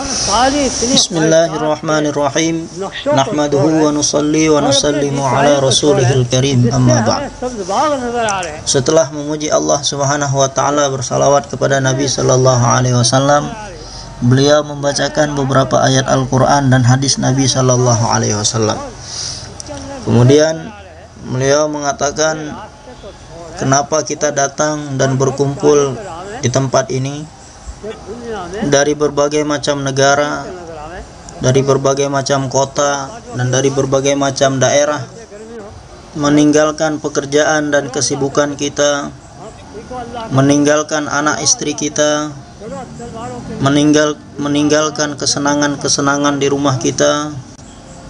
Bismillahirrahmanirrahim. Nahmaduhu wa nusalli wa nusallimu ala rasulihil karim, amma ba'd. Setelah memuji Allah subhanahu wa ta'ala, bersalawat kepada Nabi sallallahu alaihi wasallam, beliau membacakan beberapa ayat Al-Quran dan hadis Nabi sallallahu alaihi wasallam. Kemudian beliau mengatakan, kenapa kita datang dan berkumpul di tempat ini dari berbagai macam negara, dari berbagai macam kota, dan dari berbagai macam daerah, meninggalkan pekerjaan dan kesibukan kita, meninggalkan anak istri kita, meninggalkan kesenangan-kesenangan di rumah kita,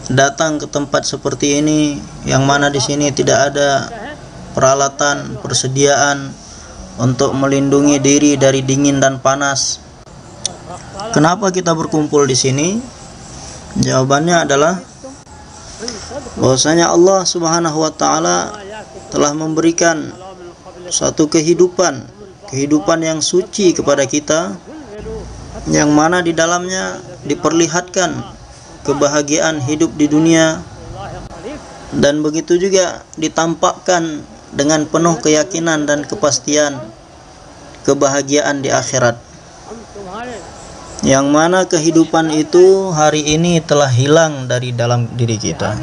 datang ke tempat seperti ini, yang mana di sini tidak ada peralatan, persediaan untuk melindungi diri dari dingin dan panas. Kenapa kita berkumpul di sini? Jawabannya adalah bahwasanya Allah Subhanahu wa taala telah memberikan suatu kehidupan yang suci kepada kita, yang mana di dalamnya diperlihatkan kebahagiaan hidup di dunia, dan begitu juga ditampakkan dengan penuh keyakinan dan kepastian kebahagiaan di akhirat, yang mana kehidupan itu hari ini telah hilang dari dalam diri kita.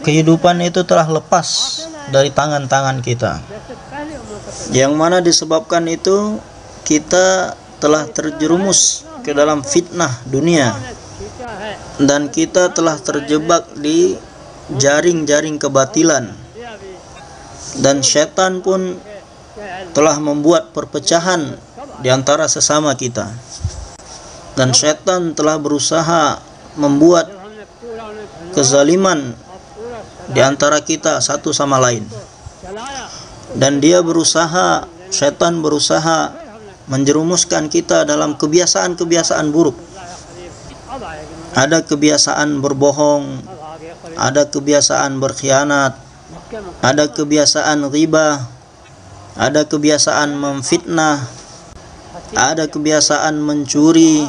Kehidupan itu telah lepas dari tangan-tangan kita, yang mana disebabkan itu kita telah terjerumus ke dalam fitnah dunia, dan kita telah terjebak di jaring-jaring kebatilan, dan syaitan pun telah membuat perpecahan di antara sesama kita, dan syaitan telah berusaha membuat kezaliman di antara kita satu sama lain, dan syaitan berusaha menjerumuskan kita dalam kebiasaan-kebiasaan buruk. Ada kebiasaan berbohong, ada kebiasaan berkhianat, ada kebiasaan ghibah, ada kebiasaan memfitnah, ada kebiasaan mencuri,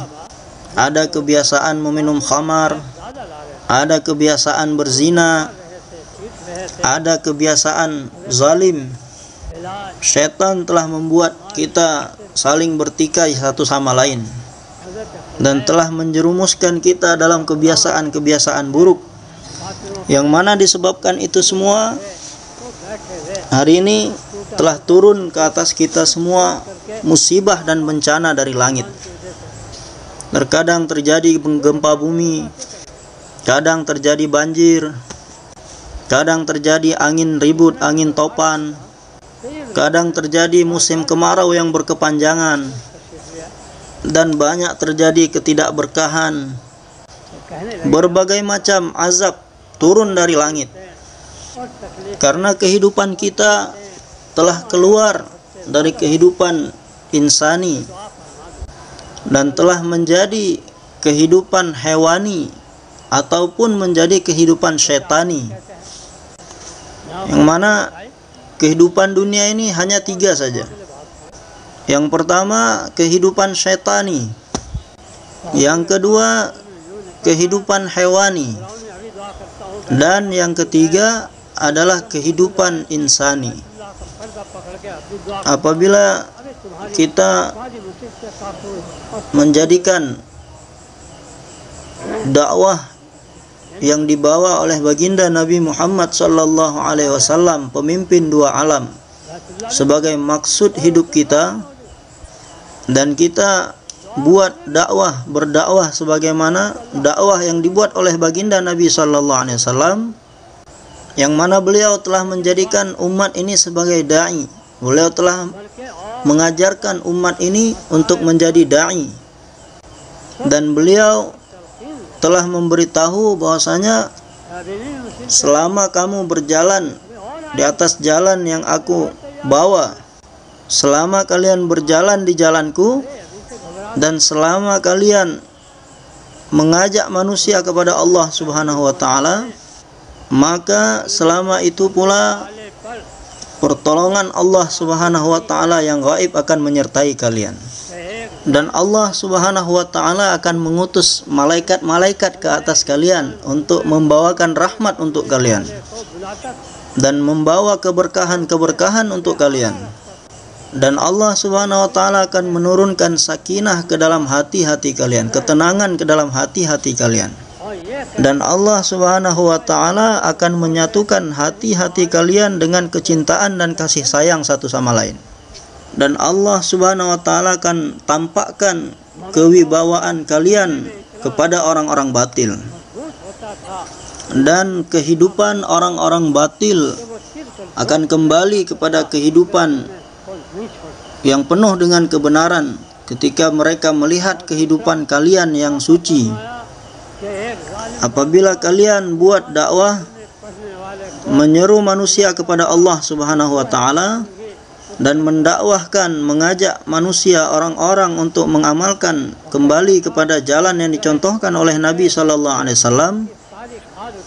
ada kebiasaan meminum khamar, ada kebiasaan berzina, ada kebiasaan zalim. Syaitan telah membuat kita saling bertikai satu sama lain, dan telah menjerumuskan kita dalam kebiasaan-kebiasaan buruk, yang mana disebabkan itu semua hari ini telah turun ke atas kita semua musibah dan bencana dari langit. Terkadang terjadi gempa bumi, kadang terjadi banjir, kadang terjadi angin ribut, angin topan, kadang terjadi musim kemarau yang berkepanjangan, dan banyak terjadi ketidakberkahan. Berbagai macam azab turun dari langit, karena kehidupan kita telah keluar dari kehidupan insani dan telah menjadi kehidupan hewani ataupun menjadi kehidupan syetani, yang mana kehidupan dunia ini hanya 3 saja. Yang pertama, kehidupan syetani. Yang kedua, kehidupan hewani. Dan yang ketiga adalah kehidupan insani. Apabila kita menjadikan dakwah yang dibawa oleh baginda Nabi Muhammad sallallahu alaihi wasallam, pemimpin 2 alam, sebagai maksud hidup kita, dan kita berdakwah sebagaimana dakwah yang dibuat oleh baginda Nabi sallallahu alaihi wasallam, yang mana beliau telah menjadikan umat ini sebagai dai. Beliau telah mengajarkan umat ini untuk menjadi dai, dan beliau telah memberitahu bahwasanya selama kamu berjalan di atas jalan yang aku bawa, selama kalian berjalan di jalanku, dan selama kalian mengajak manusia kepada Allah Subhanahu wa taala, maka selama itu pula pertolongan Allah Subhanahu wa taala yang gaib akan menyertai kalian. Dan Allah Subhanahu wa ta'ala akan mengutus malaikat-malaikat ke atas kalian untuk membawakan rahmat untuk kalian dan membawa keberkahan-keberkahan untuk kalian. Dan Allah Subhanahu wa ta'ala akan menurunkan sakinah ke dalam hati-hati kalian, ketenangan ke dalam hati-hati kalian. Dan Allah Subhanahu wa ta'ala akan menyatukan hati-hati kalian dengan kecintaan dan kasih sayang satu sama lain. Dan Allah Subhanahu wa ta'ala akan tampakkan kewibawaan kalian kepada orang-orang batil. Dan kehidupan orang-orang batil akan kembali kepada kehidupan yang penuh dengan kebenaran ketika mereka melihat kehidupan kalian yang suci. Apabila kalian buat dakwah menyeru manusia kepada Allah Subhanahu wa ta'ala dan mendakwahkan, mengajak manusia orang-orang untuk mengamalkan kembali kepada jalan yang dicontohkan oleh Nabi sallallahu alaihi wasallam,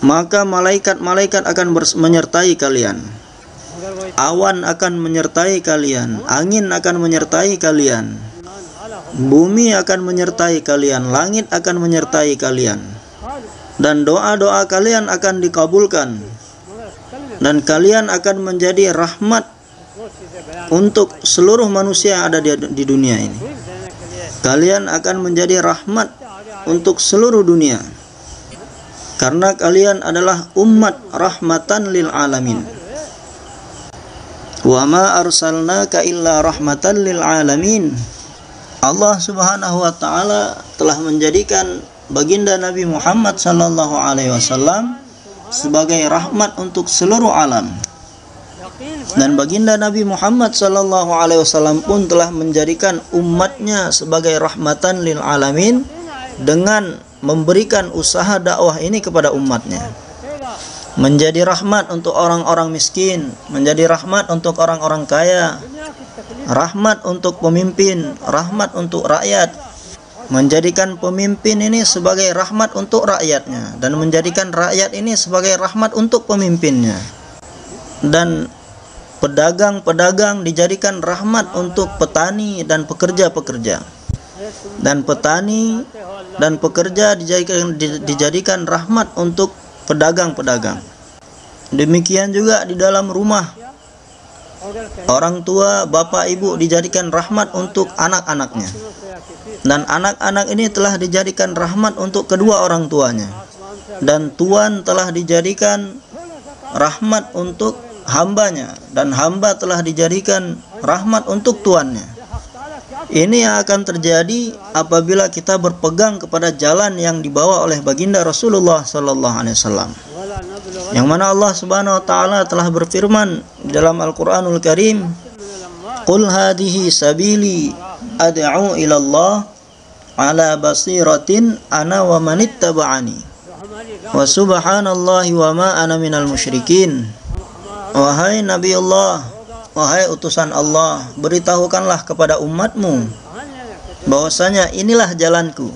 maka malaikat-malaikat akan menyertai kalian. Awan akan menyertai kalian, angin akan menyertai kalian, bumi akan menyertai kalian, langit akan menyertai kalian, dan doa-doa kalian akan dikabulkan, dan kalian akan menjadi rahmat untuk seluruh manusia yang ada di dunia ini. Kalian akan menjadi rahmat untuk seluruh dunia, karena kalian adalah umat rahmatan lil alamin. Wa ma arsalnaka illa rahmatan lil alamin. Allah Subhanahu wa ta'ala telah menjadikan baginda Nabi Muhammad sallallahu alaihi wasallam sebagai rahmat untuk seluruh alam. Dan baginda Nabi Muhammad sallallahu alaihi wasallam pun telah menjadikan umatnya sebagai rahmatan lil alamin dengan memberikan usaha dakwah ini kepada umatnya. Menjadi rahmat untuk orang-orang miskin, menjadi rahmat untuk orang-orang kaya, rahmat untuk pemimpin, rahmat untuk rakyat. Menjadikan pemimpin ini sebagai rahmat untuk rakyatnya, dan menjadikan rakyat ini sebagai rahmat untuk pemimpinnya. Dan pedagang-pedagang dijadikan rahmat untuk petani dan pekerja-pekerja. Dan petani dan pekerja dijadikan rahmat untuk pedagang-pedagang. Demikian juga di dalam rumah, orang tua, bapak, ibu dijadikan rahmat untuk anak-anaknya. Dan anak-anak ini telah dijadikan rahmat untuk kedua orang tuanya. Dan tuan telah dijadikan rahmat untuk hambanya, dan hamba telah dijadikan rahmat untuk tuannya. Ini yang akan terjadi apabila kita berpegang kepada jalan yang dibawa oleh baginda Rasulullah sallallahu alaihi wasallam, yang mana Allah Subhanahu wa ta'ala telah berfirman di dalam Al-Qur'anul Karim, "Qul hadhihi sabili ad'u ila Allah ala basiratin ana wa manittaba'ani wa subhanallahi wa ma ana minal musyrikin." Wahai Nabi Allah, wahai utusan Allah, beritahukanlah kepada umatmu bahwasanya inilah jalanku,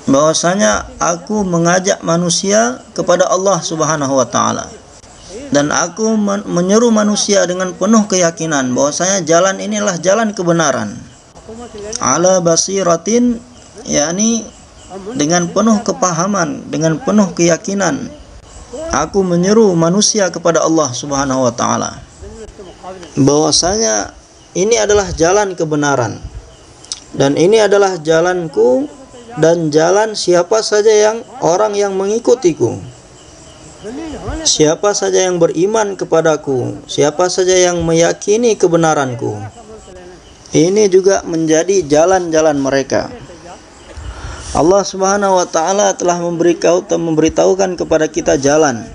bahwasanya aku mengajak manusia kepada Allah Subhanahu wa ta'ala, dan aku menyeru manusia dengan penuh keyakinan bahwasanya jalan inilah jalan kebenaran. Ala basiratin, yakni dengan penuh kepahaman, dengan penuh keyakinan aku menyeru manusia kepada Allah Subhanahu wa ta'ala, bahwasanya ini adalah jalan kebenaran, dan ini adalah jalanku dan jalan siapa saja yang orang yang mengikutiku. Siapa saja yang beriman kepadaku, siapa saja yang meyakini kebenaranku, ini juga menjadi jalan-jalan mereka. Allah Subhanahu wa ta'ala telah memberitahukan kepada kita jalan,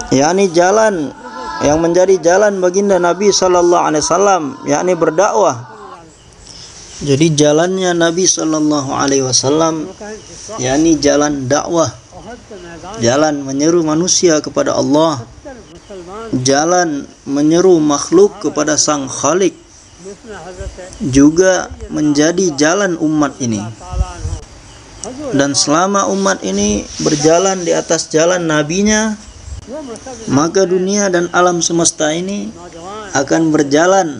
yakni jalan yang menjadi jalan baginda Nabi sallallahu alaihi wasallam, yakni berdakwah. Jadi jalannya Nabi sallallahu alaihi wasallam yakni jalan dakwah, jalan menyeru manusia kepada Allah, jalan menyeru makhluk kepada Sang Khalik, juga menjadi jalan umat ini. Dan selama umat ini berjalan di atas jalan nabinya, maka dunia dan alam semesta ini akan berjalan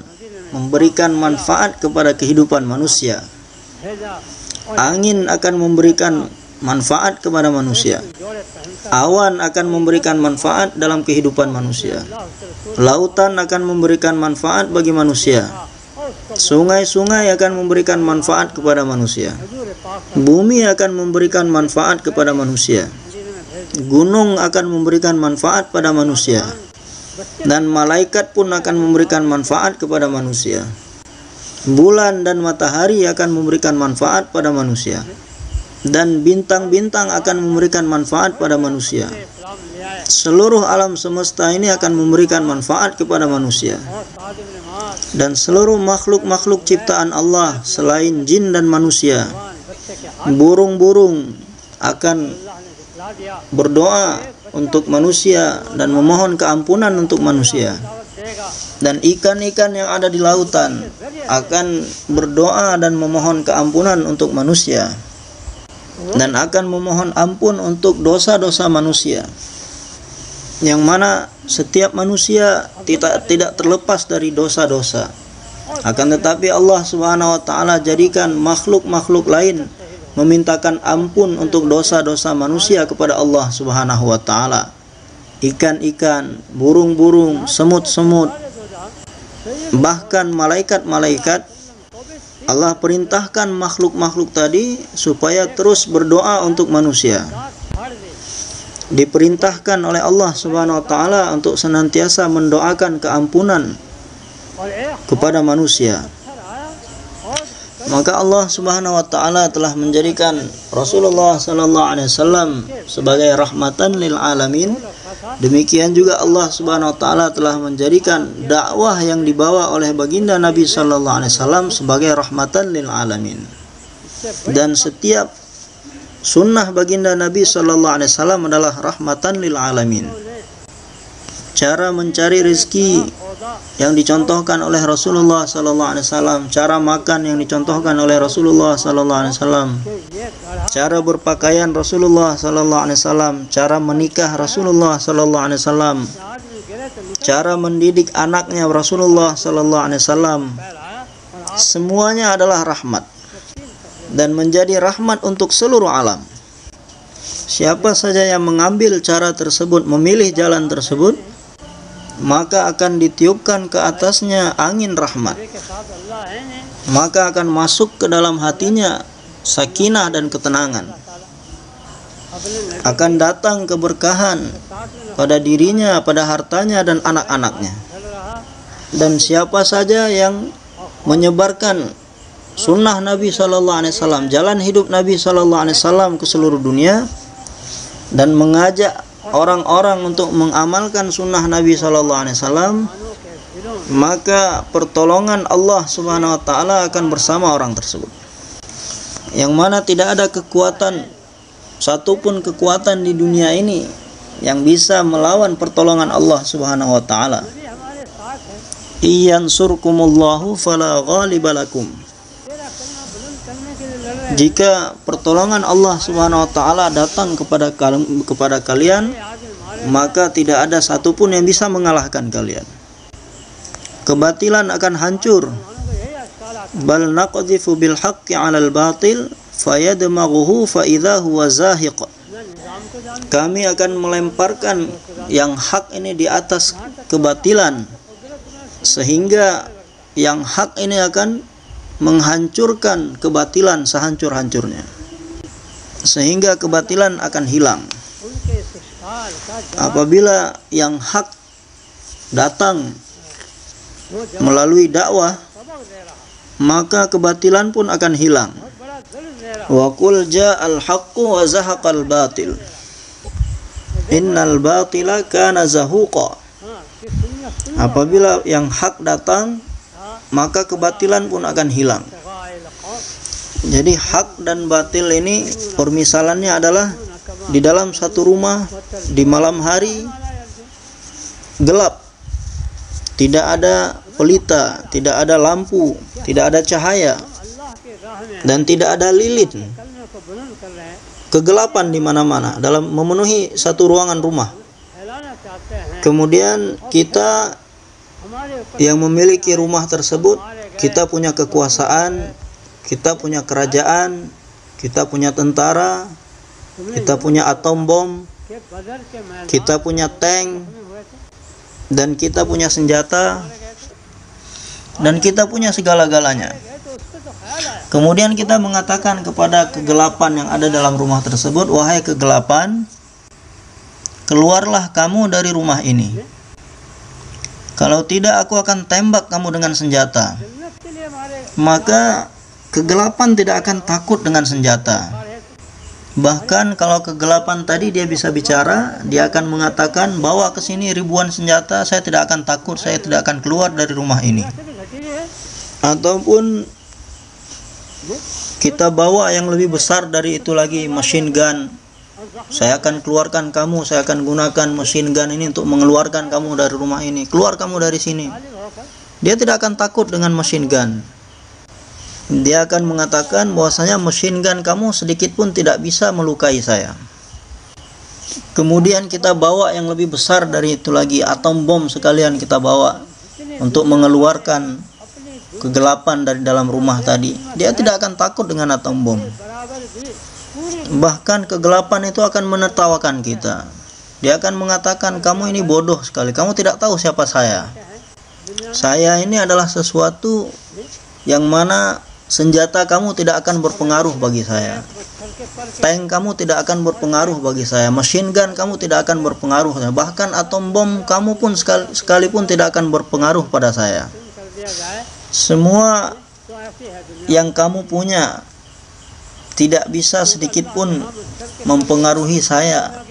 memberikan manfaat kepada kehidupan manusia. Angin akan memberikan manfaat kepada manusia. Awan akan memberikan manfaat dalam kehidupan manusia. Lautan akan memberikan manfaat bagi manusia. Sungai-sungai akan memberikan manfaat kepada manusia. Bumi akan memberikan manfaat kepada manusia. Gunung akan memberikan manfaat pada manusia. Dan malaikat pun akan memberikan manfaat kepada manusia. Bulan dan matahari akan memberikan manfaat pada manusia. Dan bintang-bintang akan memberikan manfaat pada manusia. Seluruh alam semesta ini akan memberikan manfaat kepada manusia. Dan seluruh makhluk-makhluk ciptaan Allah selain jin dan manusia, burung-burung akan berdoa untuk manusia dan memohon keampunan untuk manusia. Dan ikan-ikan yang ada di lautan akan berdoa dan memohon keampunan untuk manusia, dan akan memohon ampun untuk dosa-dosa manusia, yang mana setiap manusia tidak terlepas dari dosa-dosa. Akan tetapi Allah Subhanahu wa taala jadikan makhluk-makhluk lain memintakan ampun untuk dosa-dosa manusia kepada Allah Subhanahu wa taala. Ikan-ikan, burung-burung, semut-semut, bahkan malaikat-malaikat, Allah perintahkan makhluk-makhluk tadi supaya terus berdoa untuk manusia. Diperintahkan oleh Allah Subhanahu wa taala untuk senantiasa mendoakan keampunan kepada manusia. Maka Allah Subhanahu wa taala telah menjadikan Rasulullah sallallahu alaihi wasallam sebagai rahmatan lil alamin. Demikian juga Allah Subhanahu wa taala telah menjadikan dakwah yang dibawa oleh baginda Nabi sallallahu alaihi wasallam sebagai rahmatan lil alamin. Dan setiap sunnah baginda Nabi sallallahu alaihi wasallam adalah rahmatan lil alamin. Cara mencari rezeki yang dicontohkan oleh Rasulullah sallallahu alaihi wasallam, cara makan yang dicontohkan oleh Rasulullah sallallahu alaihi wasallam, cara berpakaian Rasulullah sallallahu alaihi wasallam, cara menikah Rasulullah sallallahu alaihi wasallam, cara mendidik anaknya Rasulullah sallallahu alaihi wasallam, semuanya adalah rahmat dan menjadi rahmat untuk seluruh alam. Siapa saja yang mengambil cara tersebut, memilih jalan tersebut, maka akan ditiupkan ke atasnya angin rahmat. Maka akan masuk ke dalam hatinya sakinah dan ketenangan. Akan datang keberkahan pada dirinya, pada hartanya dan anak-anaknya. Dan siapa saja yang menyebarkan sunnah Nabi sallallahu alaihi wasallam, jalan hidup Nabi sallallahu alaihi wasallam ke seluruh dunia, dan mengajak orang-orang untuk mengamalkan sunnah Nabi sallallahu alaihi wasallam, maka pertolongan Allah Subhanahu wa taala akan bersama orang tersebut. Yang mana tidak ada kekuatan, satupun kekuatan di dunia ini yang bisa melawan pertolongan Allah Subhanahu wa taala. Iyansurkumullahu fala ghaliba lakum. Jika pertolongan Allah Subhanahu wa taala datang kepada kalian, maka tidak ada satupun yang bisa mengalahkan kalian. Kebatilan akan hancur. Bal naqdhifu bil haqqi 'alal batil fayadmaghuhu fa idza huwa zahiq. Kami akan melemparkan yang hak ini di atas kebatilan, sehingga yang hak ini akan menghancurkan kebatilan sehancur-hancurnya, sehingga kebatilan akan hilang. Apabila yang hak datang melalui dakwah, maka kebatilan pun akan hilang. Wa qul ja'al haqqu wa zahaqal batil innal batila kana zahuqa. Apabila yang hak datang, maka kebatilan pun akan hilang. Jadi hak dan batil ini permisalannya adalah di dalam satu rumah di malam hari gelap, tidak ada pelita, tidak ada lampu, tidak ada cahaya, dan tidak ada lilin. Kegelapan di mana-mana dalam memenuhi satu ruangan rumah. Kemudian kita yang memiliki rumah tersebut, kita punya kekuasaan, kita punya kerajaan, kita punya tentara, kita punya atom bom, kita punya tank, dan kita punya senjata, dan kita punya segala-galanya. Kemudian kita mengatakan kepada kegelapan yang ada dalam rumah tersebut, wahai kegelapan, keluarlah kamu dari rumah ini. Kalau tidak, aku akan tembak kamu dengan senjata. Maka kegelapan tidak akan takut dengan senjata. Bahkan kalau kegelapan tadi dia bisa bicara, dia akan mengatakan, bawa ke sini ribuan senjata, saya tidak akan takut, saya tidak akan keluar dari rumah ini. Ataupun kita bawa yang lebih besar dari itu lagi, machine gun. Saya akan keluarkan kamu, saya akan gunakan machine gun ini untuk mengeluarkan kamu dari rumah ini. Keluar kamu dari sini. Dia tidak akan takut dengan machine gun. Dia akan mengatakan bahwasanya machine gun kamu sedikit pun tidak bisa melukai saya. Kemudian kita bawa yang lebih besar dari itu lagi, atom bom sekalian kita bawa untuk mengeluarkan kegelapan dari dalam rumah tadi. Dia tidak akan takut dengan atom bom. Bahkan kegelapan itu akan menertawakan kita. Dia akan mengatakan, kamu ini bodoh sekali, kamu tidak tahu siapa saya. Saya ini adalah sesuatu yang mana senjata kamu tidak akan berpengaruh bagi saya. Tank kamu tidak akan berpengaruh bagi saya. Machine gun kamu tidak akan berpengaruh. Bahkan atom bom kamu pun sekalipun tidak akan berpengaruh pada saya. Semua yang kamu punya tidak bisa sedikit pun mempengaruhi saya.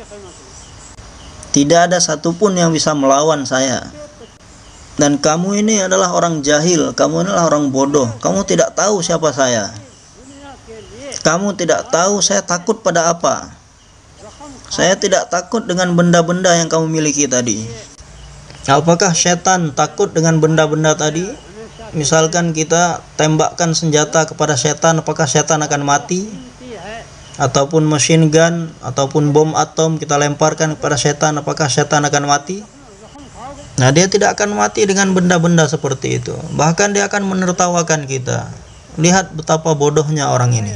Tidak ada satupun yang bisa melawan saya. Dan kamu ini adalah orang jahil, kamu adalah orang bodoh. Kamu tidak tahu siapa saya. Kamu tidak tahu saya takut pada apa. Saya tidak takut dengan benda-benda yang kamu miliki tadi. Apakah setan takut dengan benda-benda tadi? Misalkan kita tembakkan senjata kepada setan, apakah setan akan mati? Ataupun machine gun, ataupun bom atom kita lemparkan kepada setan, apakah setan akan mati? Nah, dia tidak akan mati dengan benda-benda seperti itu. Bahkan dia akan menertawakan kita. Lihat betapa bodohnya orang ini.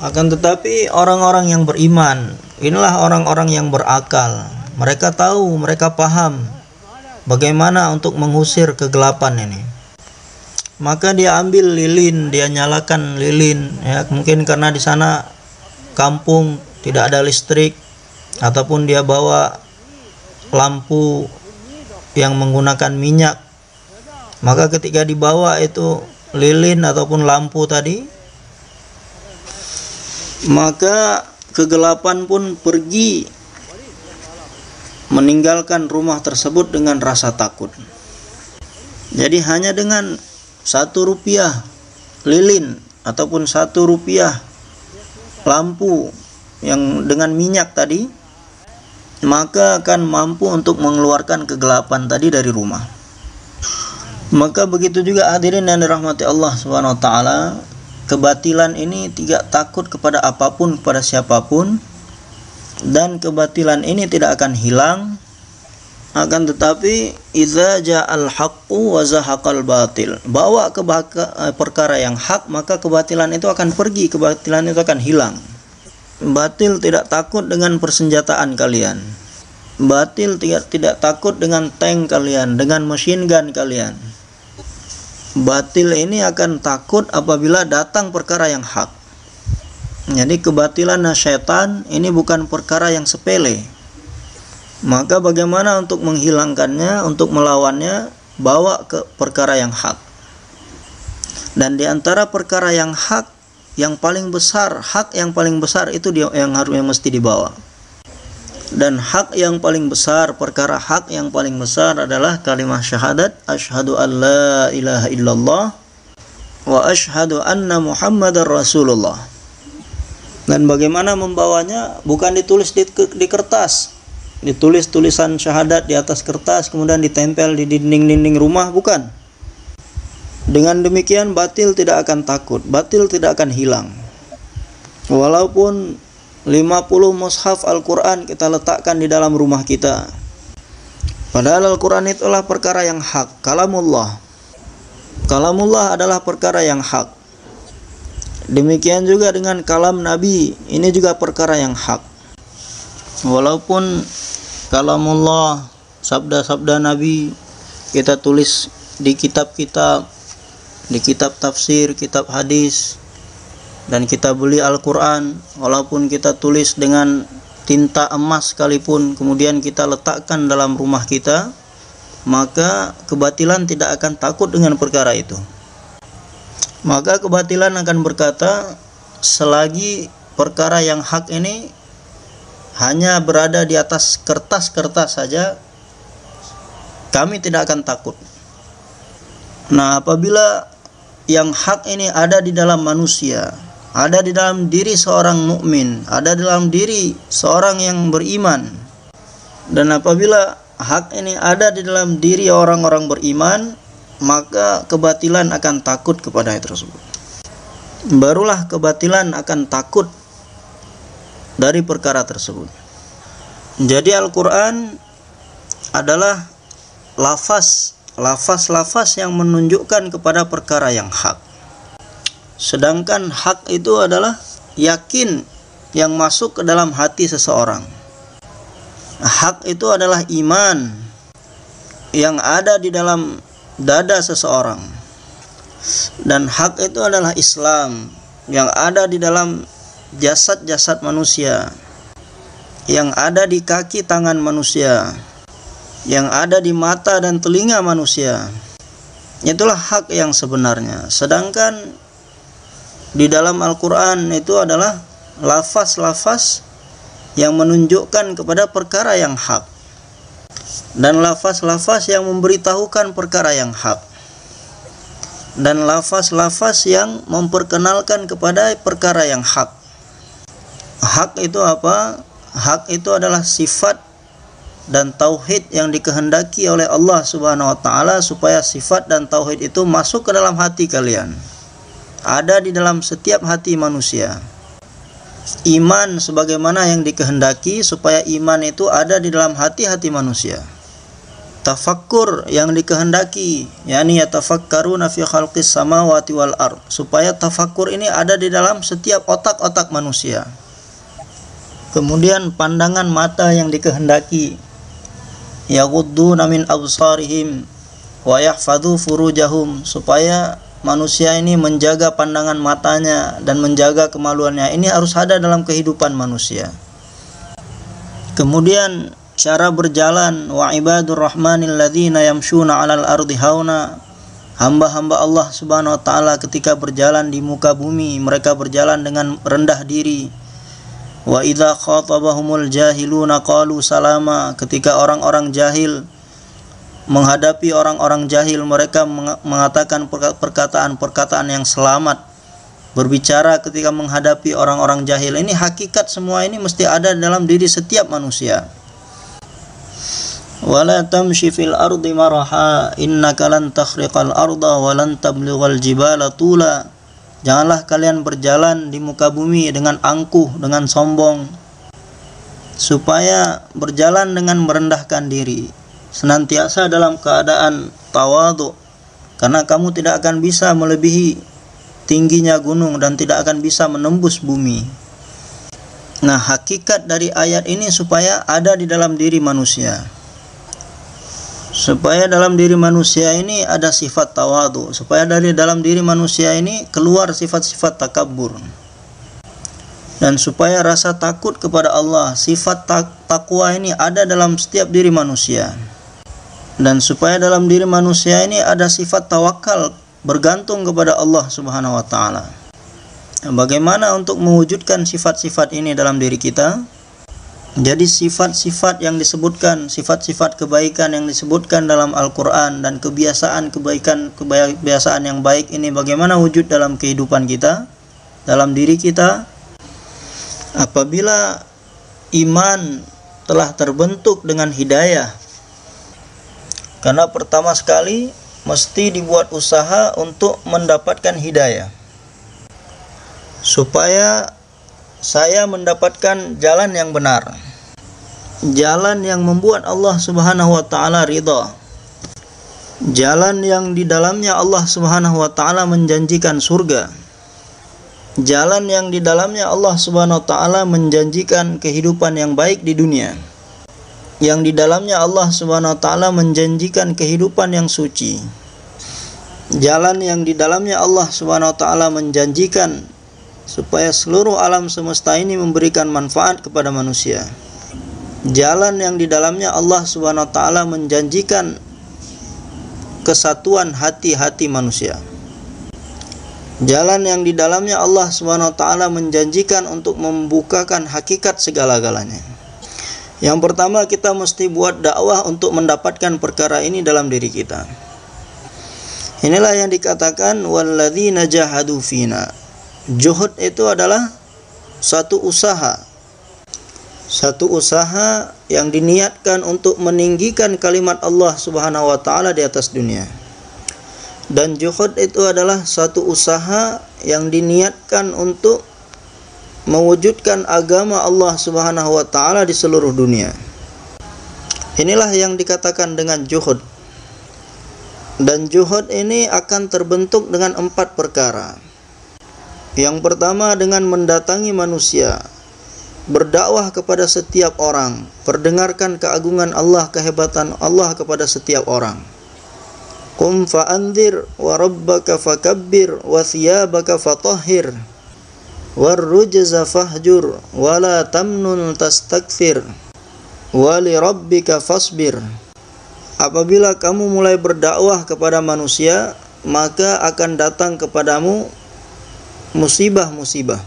Akan tetapi orang-orang yang beriman, inilah orang-orang yang berakal. Mereka tahu, mereka paham bagaimana untuk mengusir kegelapan ini. Maka dia ambil lilin, dia nyalakan lilin, ya, mungkin karena di sana kampung tidak ada listrik, ataupun dia bawa lampu yang menggunakan minyak. Maka ketika dibawa itu lilin ataupun lampu tadi, maka kegelapan pun pergi meninggalkan rumah tersebut dengan rasa takut. Jadi hanya dengan 1 rupiah lilin ataupun 1 rupiah lampu yang dengan minyak tadi, maka akan mampu untuk mengeluarkan kegelapan tadi dari rumah. Maka begitu juga hadirin yang dirahmati Allah Subhanahu wa taala, kebatilan ini tidak takut kepada apapun, kepada siapapun, dan kebatilan ini tidak akan hilang. Akan tetapi idza ja'al haqqu wa zahaqal batil, bawa ke perkara yang hak, maka kebatilan itu akan pergi, kebatilan itu akan hilang. Batil tidak takut dengan persenjataan kalian. Batil tidak takut dengan tank kalian, dengan machine gun kalian. Batil ini akan takut apabila datang perkara yang hak. Jadi kebatilan syaitan ini bukan perkara yang sepele. Maka bagaimana untuk menghilangkannya, untuk melawannya, bawa ke perkara yang hak. Dan di antara perkara yang hak, yang paling besar, hak yang paling besar itu dia yang mesti dibawa. Dan hak yang paling besar, perkara hak yang paling besar adalah kalimat syahadat, asyhadu an la ilaha illallah wa asyhadu anna muhammadar rasulullah. Dan bagaimana membawanya? Bukan ditulis di kertas, ditulis tulisan syahadat di atas kertas kemudian ditempel di dinding-dinding rumah, bukan. Dengan demikian batil tidak akan takut, batil tidak akan hilang. Walaupun 50 mushaf Al-Quran kita letakkan di dalam rumah kita, Padahal Al-Quran itulah perkara yang hak, kalamullah. Kalamullah adalah perkara yang hak. Demikian juga dengan kalam Nabi, ini juga perkara yang hak. Walaupun kalamullah, sabda-sabda Nabi kita tulis di kitab-kitab, di kitab tafsir, kitab hadis, dan kita beli Al-Quran, walaupun kita tulis dengan tinta emas sekalipun, kemudian kita letakkan dalam rumah kita, maka kebatilan tidak akan takut dengan perkara itu. Maka kebatilan akan berkata, selagi perkara yang hak ini hanya berada di atas kertas-kertas saja, kami tidak akan takut. Nah, apabila yang hak ini ada di dalam manusia, ada di dalam diri seorang mukmin, ada di dalam diri seorang yang beriman, dan apabila hak ini ada di dalam diri orang-orang beriman, maka kebatilan akan takut kepada hal tersebut. Barulah kebatilan akan takut dari perkara tersebut. Jadi Al-Quran adalah lafaz yang menunjukkan kepada perkara yang hak. Sedangkan hak itu adalah yakin yang masuk ke dalam hati seseorang. Hak itu adalah iman yang ada di dalam dada seseorang. Dan hak itu adalah Islam yang ada di dalam jasad-jasad manusia, yang ada di kaki tangan manusia, yang ada di mata dan telinga manusia. Itulah hak yang sebenarnya. Sedangkan di dalam Al-Quran itu adalah lafaz-lafaz yang menunjukkan kepada perkara yang hak, dan lafaz-lafaz yang memberitahukan perkara yang hak, dan lafaz-lafaz yang memperkenalkan kepada perkara yang hak. Hak itu apa? Hak itu adalah sifat dan tauhid yang dikehendaki oleh Allah Subhanahu wa taala, supaya sifat dan tauhid itu masuk ke dalam hati kalian, ada di dalam setiap hati manusia. Iman sebagaimana yang dikehendaki supaya iman itu ada di dalam hati-hati manusia. Tafakkur yang dikehendaki, yakni yatafakkaruna fi khalqis samawati wal ard, supaya tafakkur ini ada di dalam setiap otak-otak manusia. Kemudian pandangan mata yang dikehendaki, yaghudduna min absarihim wa yahfadhu furujahum, supaya manusia ini menjaga pandangan matanya dan menjaga kemaluannya. Ini harus ada dalam kehidupan manusia. Kemudian cara berjalan, wa ibadur rahmanil ladzina yamshuna 'alal ardi hauna, hamba-hamba Allah Subhanahu wa taala ketika berjalan di muka bumi, mereka berjalan dengan rendah diri. Wa idza khatabahumul jahiluna qalu salama, ketika orang-orang jahil menghadapi orang-orang jahil, mereka mengatakan perkataan-perkataan yang selamat. Berbicara ketika menghadapi orang-orang jahil. Ini hakikat, semua ini mesti ada dalam diri setiap manusia. Wala tamshi fil ardi maraha innaka lan takhriqal arda wa lan tablighal jibala tula. Janganlah kalian berjalan di muka bumi dengan angkuh, dengan sombong, supaya berjalan dengan merendahkan diri, senantiasa dalam keadaan tawadhu, karena kamu tidak akan bisa melebihi tingginya gunung dan tidak akan bisa menembus bumi. Nah, hakikat dari ayat ini supaya ada di dalam diri manusia, supaya dalam diri manusia ini ada sifat tawadhu, supaya dari dalam diri manusia ini keluar sifat-sifat takabbur, dan supaya rasa takut kepada Allah, sifat takwa ini ada dalam setiap diri manusia. Dan supaya dalam diri manusia ini ada sifat tawakal, bergantung kepada Allah Subhanahu wa taala. Bagaimana untuk mewujudkan sifat-sifat ini dalam diri kita? Jadi sifat-sifat yang disebutkan, sifat-sifat kebaikan yang disebutkan dalam Al-Quran, dan kebiasaan yang baik ini bagaimana wujud dalam kehidupan kita, dalam diri kita? Apabila iman telah terbentuk dengan hidayah, karena pertama sekali mesti dibuat usaha untuk mendapatkan hidayah, supaya saya mendapatkan jalan yang benar. jalan yang membuat Allah Subhanahu wa taala ridha, jalan yang di dalamnya Allah Subhanahu wa taala menjanjikan surga, jalan yang di dalamnya Allah Subhanahu wa taala menjanjikan kehidupan yang baik di dunia, yang di dalamnya Allah Subhanahu wa taala menjanjikan kehidupan yang suci, jalan yang di dalamnya Allah Subhanahu wa taala menjanjikan supaya seluruh alam semesta ini memberikan manfaat kepada manusia, jalan yang di dalamnya Allah Subhanahu wa taala menjanjikan kesatuan hati-hati manusia, jalan yang di dalamnya Allah Subhanahu wa taala menjanjikan untuk membukakan hakikat segala-galanya. Yang pertama, kita mesti buat dakwah untuk mendapatkan perkara ini dalam diri kita. Inilah yang dikatakan walladzina jahadu fina. Juhud itu adalah satu usaha yang diniatkan untuk meninggikan kalimat Allah Subhanahu wa taala di atas dunia. Dan juhud itu adalah satu usaha yang diniatkan untuk mewujudkan agama Allah Subhanahu wa taala di seluruh dunia. Inilah yang dikatakan dengan juhud. Dan juhud ini akan terbentuk dengan 4 perkara. Yang pertama, dengan mendatangi manusia, berdakwah kepada setiap orang, perdengarkan keagungan Allah, kehebatan Allah kepada setiap orang. Qum fa'anzir wa rabbaka fakabbir wa thiyabaka fatahhir warrujza fahjur wa la tamnun tastakthir wa li rabbika fasbir. Apabila kamu mulai berdakwah kepada manusia, maka akan datang kepadamu musibah-musibah,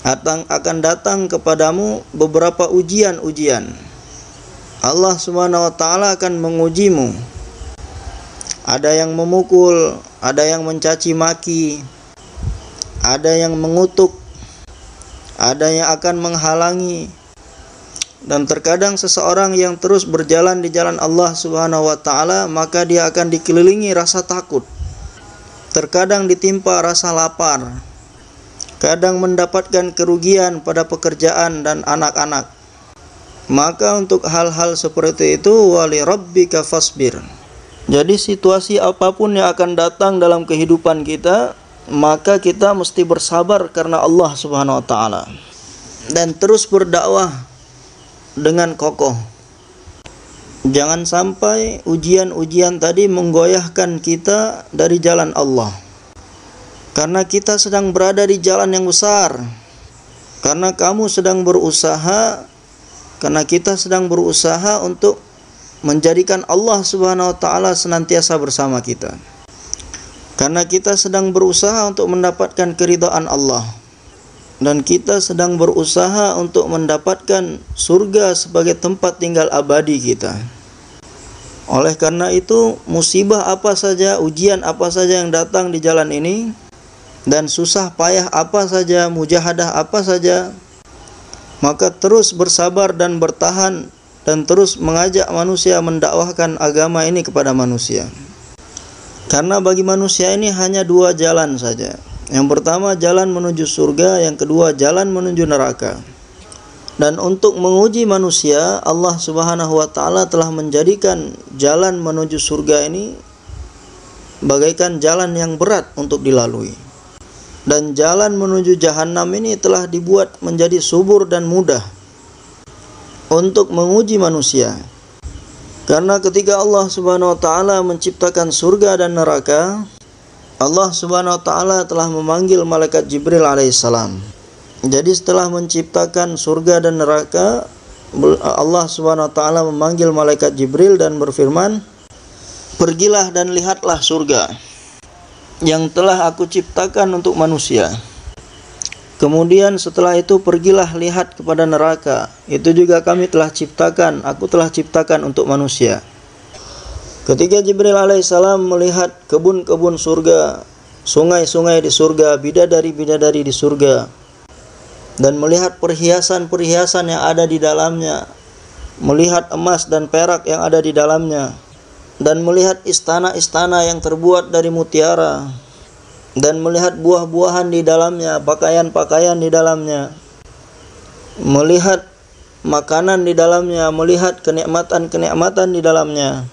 akan datang kepadamu beberapa ujian-ujian. Allah Subhanahu wa taala akan mengujimu. Ada yang memukul, ada yang mencaci maki, ada yang mengutuk, ada yang akan menghalangi. Dan terkadang seseorang yang terus berjalan di jalan Allah Subhanahu wa taala, maka dia akan dikelilingi rasa takut. Terkadang ditimpa rasa lapar, kadang mendapatkan kerugian pada pekerjaan dan anak-anak. Maka untuk hal-hal seperti itu, wali rabbika fasbir. Jadi situasi apapun yang akan datang dalam kehidupan kita, maka kita mesti bersabar karena Allah Subhanahu wa taala, dan terus berdakwah dengan kokoh. Jangan sampai ujian-ujian tadi menggoyahkan kita dari jalan Allah. Karena kita sedang berada di jalan yang besar. Karena kamu sedang berusaha, karena kita sedang berusaha untuk menjadikan Allah Subhanahu wa taala senantiasa bersama kita. Karena kita sedang berusaha untuk mendapatkan keridhaan Allah. Dan kita sedang berusaha untuk mendapatkan surga sebagai tempat tinggal abadi kita. Oleh karena itu, musibah apa saja, ujian apa saja yang datang di jalan ini, dan susah payah apa saja, mujahadah apa saja, maka terus bersabar dan bertahan, dan terus mengajak manusia mendakwahkan agama ini kepada manusia. Karena bagi manusia ini hanya 2 jalan saja. Yang pertama, jalan menuju surga, yang kedua, jalan menuju neraka. Dan untuk menguji manusia, Allah Subhanahu wa taala telah menjadikan jalan menuju surga ini bagaikan jalan yang berat untuk dilalui. Dan jalan menuju jahanam ini telah dibuat menjadi subur dan mudah untuk menguji manusia. Karena ketika Allah Subhanahu wa taala menciptakan surga dan neraka, Allah Subhanahu wa taala telah memanggil malaikat Jibril alaihissalam. Jadi setelah menciptakan surga dan neraka, Allah Subhanahu wa taala memanggil malaikat Jibril dan berfirman, "Pergilah dan lihatlah surga yang telah aku ciptakan untuk manusia. Kemudian setelah itu pergilah lihat kepada neraka. Itu juga kami telah ciptakan, aku telah ciptakan untuk manusia." Ketika Jibril alaihissalam melihat kebun-kebun surga, sungai-sungai di surga, bidadari-bidadari di surga, dan melihat perhiasan-perhiasan yang ada di dalamnya, melihat emas dan perak yang ada di dalamnya, dan melihat istana-istana yang terbuat dari mutiara, dan melihat buah-buahan di dalamnya, pakaian-pakaian di dalamnya, melihat makanan di dalamnya, melihat kenikmatan-kenikmatan di dalamnya.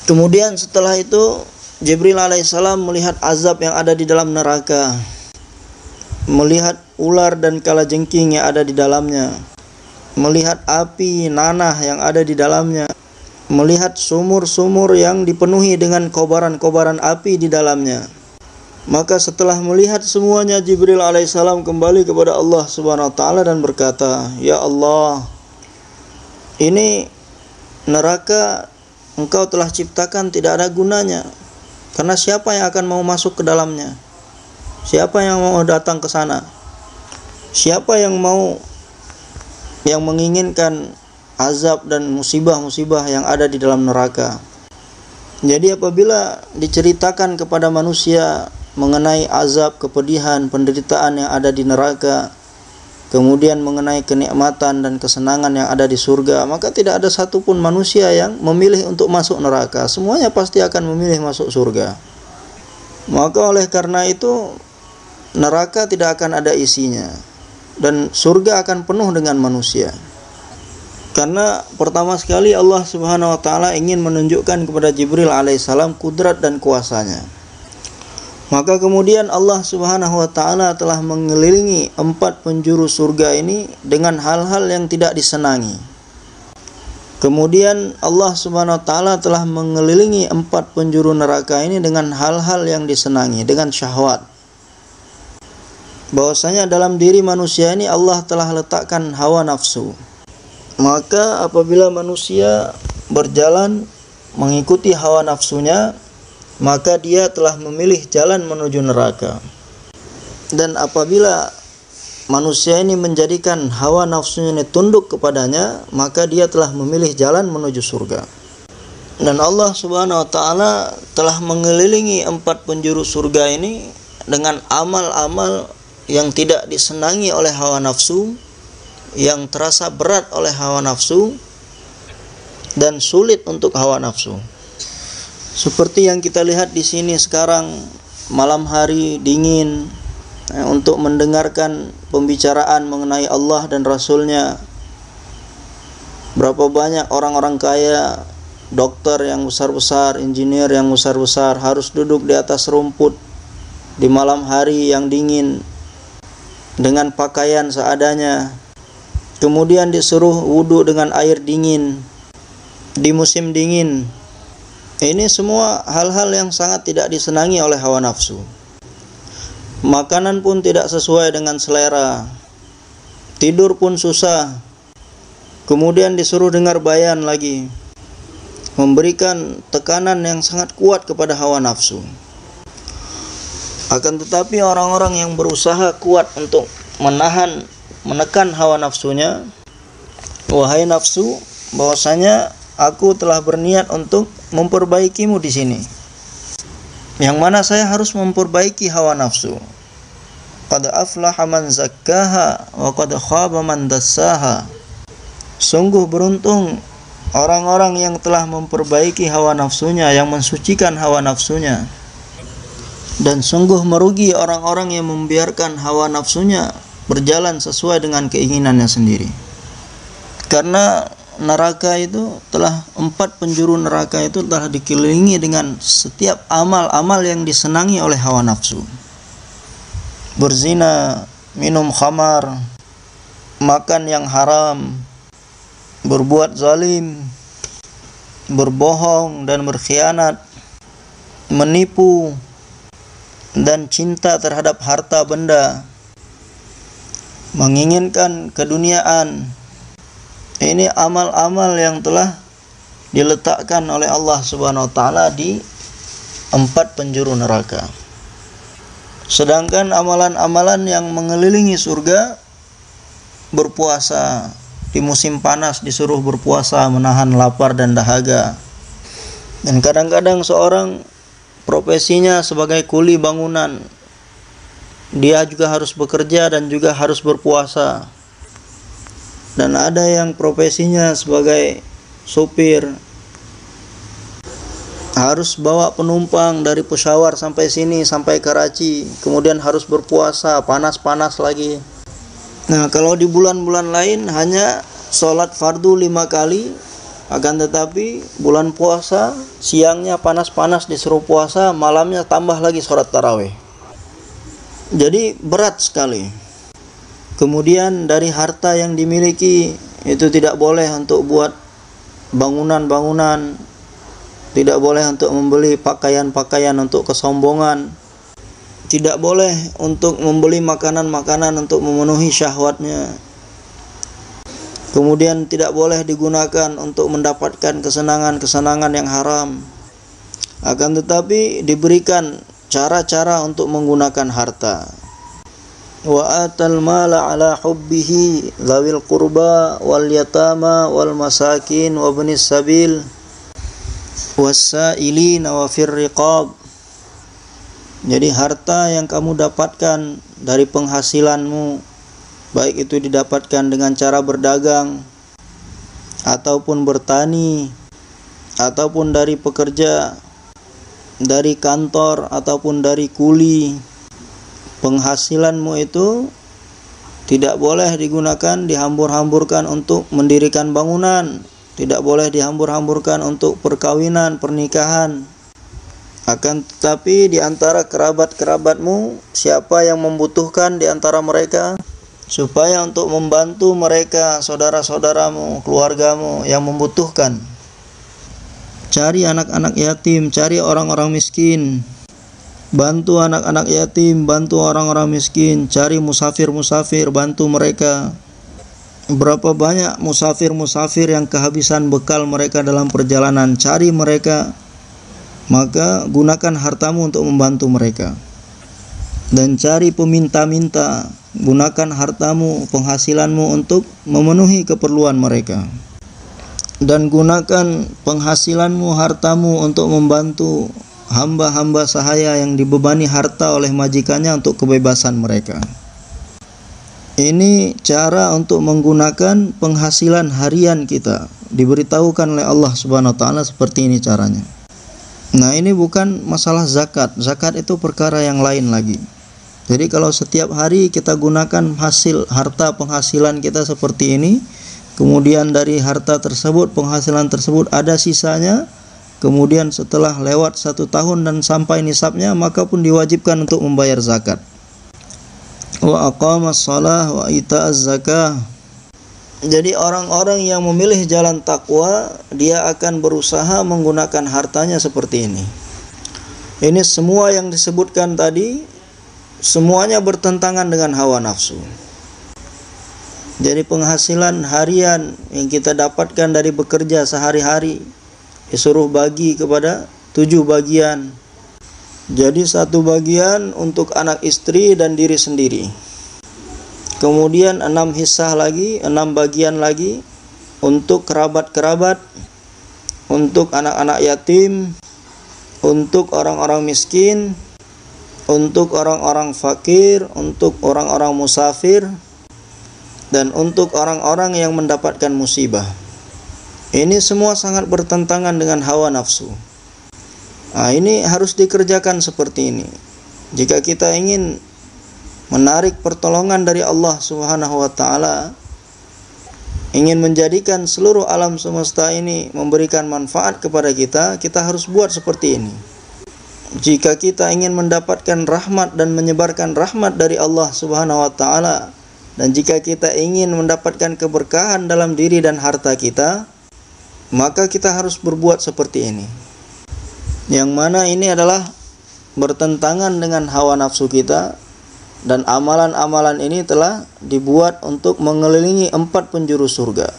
Kemudian setelah itu Jibril alaihissalam melihat azab yang ada di dalam neraka, melihat ular dan kalajengking yang ada di dalamnya, melihat api nanah yang ada di dalamnya, melihat sumur-sumur yang dipenuhi dengan kobaran-kobaran api di dalamnya. Maka setelah melihat semuanya, Jibril alaihissalam kembali kepada Allah subhanahu wa ta'ala dan berkata, "Ya Allah, ini neraka Engkau telah ciptakan tidak ada gunanya. Karena siapa yang akan mau masuk ke dalamnya? Siapa yang mau datang ke sana? Siapa yang menginginkan azab dan musibah-musibah yang ada di dalam neraka?" Jadi apabila diceritakan kepada manusia mengenai azab, kepedihan, penderitaan yang ada di neraka, kemudian mengenai kenikmatan dan kesenangan yang ada di surga, maka tidak ada satupun manusia yang memilih untuk masuk neraka. Semuanya pasti akan memilih masuk surga. Maka oleh karena itu neraka tidak akan ada isinya dan surga akan penuh dengan manusia. Karena pertama sekali Allah subhanahu wa ta'ala ingin menunjukkan kepada Jibril alaihissalam kudrat dan kuasanya. Maka kemudian Allah subhanahu wa ta'ala telah mengelilingi 4 penjuru surga ini dengan hal-hal yang tidak disenangi. Kemudian Allah subhanahu wa ta'ala telah mengelilingi 4 penjuru neraka ini dengan hal-hal yang disenangi, dengan syahwat. Bahwasanya dalam diri manusia ini Allah telah letakkan hawa nafsu. Maka apabila manusia berjalan mengikuti hawa nafsunya, maka dia telah memilih jalan menuju neraka. Dan apabila manusia ini menjadikan hawa nafsunya ini tunduk kepadanya, maka dia telah memilih jalan menuju surga. Dan Allah subhanahu wa ta'ala telah mengelilingi 4 penjuru surga ini dengan amal-amal yang tidak disenangi oleh hawa nafsu, yang terasa berat oleh hawa nafsu dan sulit untuk hawa nafsu. Seperti yang kita lihat di sini sekarang, malam hari dingin, untuk mendengarkan pembicaraan mengenai Allah dan Rasulnya. Berapa banyak orang-orang kaya, dokter yang besar-besar, insinyur yang besar-besar harus duduk di atas rumput di malam hari yang dingin dengan pakaian seadanya. Kemudian disuruh wudhu dengan air dingin di musim dingin. Ini semua hal-hal yang sangat tidak disenangi oleh hawa nafsu. Makanan pun tidak sesuai dengan selera, tidur pun susah. Kemudian disuruh dengar bayan lagi, memberikan tekanan yang sangat kuat kepada hawa nafsu. Akan tetapi orang-orang yang berusaha kuat untuk menekan hawa nafsunya, "Wahai nafsu, bahwasanya aku telah berniat untuk memperbaikimu di sini. Yang mana saya harus memperbaiki hawa nafsu. Qad aflaha man zakkaha wa qad khaba man dassaha." Sungguh beruntung orang-orang yang telah memperbaiki hawa nafsunya, yang mensucikan hawa nafsunya. Dan sungguh merugi orang-orang yang membiarkan hawa nafsunya berjalan sesuai dengan keinginannya sendiri. Karena neraka itu telah 4 penjuru neraka itu telah dikelilingi dengan setiap amal-amal yang disenangi oleh hawa nafsu. Berzina, minum khamar, makan yang haram, berbuat zalim, berbohong dan berkhianat, menipu, dan cinta terhadap harta benda, menginginkan keduniaan. Ini amal-amal yang telah diletakkan oleh Allah subhanahu wa ta'ala di 4 penjuru neraka. Sedangkan amalan-amalan yang mengelilingi surga, berpuasa, di musim panas disuruh berpuasa menahan lapar dan dahaga. Dan kadang-kadang seorang profesinya sebagai kuli bangunan, dia juga harus bekerja dan juga harus berpuasa. Dan ada yang profesinya sebagai supir, harus bawa penumpang dari Peshawar sampai sini, sampai Karachi, kemudian harus berpuasa, panas-panas lagi. Nah, kalau di bulan-bulan lain hanya sholat fardu 5 kali, akan tetapi bulan puasa siangnya panas-panas disuruh puasa, malamnya tambah lagi sholat tarawih. Jadi berat sekali. Kemudian dari harta yang dimiliki itu tidak boleh untuk buat bangunan-bangunan, tidak boleh untuk membeli pakaian-pakaian untuk kesombongan, tidak boleh untuk membeli makanan-makanan untuk memenuhi syahwatnya. Kemudian tidak boleh digunakan untuk mendapatkan kesenangan-kesenangan yang haram. Akan tetapi diberikan cara-cara untuk menggunakan harta. Wa atal mala ala hubbihi lawil qurba wal yatama wal masakin wa ibnis sabil was-sa'ilin wa fir riqab. Jadi harta yang kamu dapatkan dari penghasilanmu, baik itu didapatkan dengan cara berdagang ataupun bertani ataupun dari pekerja, dari kantor ataupun dari kuli, penghasilanmu itu tidak boleh digunakan dihambur-hamburkan untuk mendirikan bangunan, tidak boleh dihambur-hamburkan untuk perkawinan, pernikahan. Akan tetapi di antara kerabat-kerabatmu, siapa yang membutuhkan di antara mereka, supaya untuk membantu mereka, saudara-saudaramu, keluargamu yang membutuhkan. Cari anak-anak yatim, cari orang-orang miskin, bantu anak-anak yatim, bantu orang-orang miskin, cari musafir-musafir, bantu mereka. Berapa banyak musafir-musafir yang kehabisan bekal mereka dalam perjalanan, cari mereka, maka gunakan hartamu untuk membantu mereka. Dan cari peminta-minta, gunakan hartamu, penghasilanmu untuk memenuhi keperluan mereka. Dan gunakan penghasilanmu, hartamu untuk membantu hamba-hamba sahaya yang dibebani harta oleh majikannya untuk kebebasan mereka. Ini cara untuk menggunakan penghasilan harian kita. Diberitahukan oleh Allah Subhanahu wa taala seperti ini caranya. Nah, ini bukan masalah zakat. Zakat itu perkara yang lain lagi. Jadi kalau setiap hari kita gunakan hasil harta penghasilan kita seperti ini, kemudian dari harta tersebut, penghasilan tersebut ada sisanya, kemudian setelah lewat 1 tahun dan sampai nisabnya, maka pun diwajibkan untuk membayar zakat. Wa aqamas shalah wa ita'az zakah. Jadi orang-orang yang memilih jalan takwa, dia akan berusaha menggunakan hartanya seperti ini. Ini semua yang disebutkan tadi, semuanya bertentangan dengan hawa nafsu. Jadi penghasilan harian yang kita dapatkan dari bekerja sehari-hari, disuruh bagi kepada 7 bagian. Jadi 1 bagian untuk anak istri dan diri sendiri. Kemudian 6 hissah lagi, 6 bagian lagi untuk kerabat-kerabat, untuk anak-anak yatim, untuk orang-orang miskin, untuk orang-orang fakir, untuk orang-orang musafir, dan untuk orang-orang yang mendapatkan musibah. Ini semua sangat bertentangan dengan hawa nafsu. Nah, ini harus dikerjakan seperti ini. Jika kita ingin menarik pertolongan dari Allah Subhanahu wa taala, ingin menjadikan seluruh alam semesta ini memberikan manfaat kepada kita, kita harus buat seperti ini. Jika kita ingin mendapatkan rahmat dan menyebarkan rahmat dari Allah Subhanahu wa taala, dan jika kita ingin mendapatkan keberkahan dalam diri dan harta kita, maka kita harus berbuat seperti ini. Yang mana ini adalah bertentangan dengan hawa nafsu kita, dan amalan-amalan ini telah dibuat untuk mengelilingi 4 penjuru surga.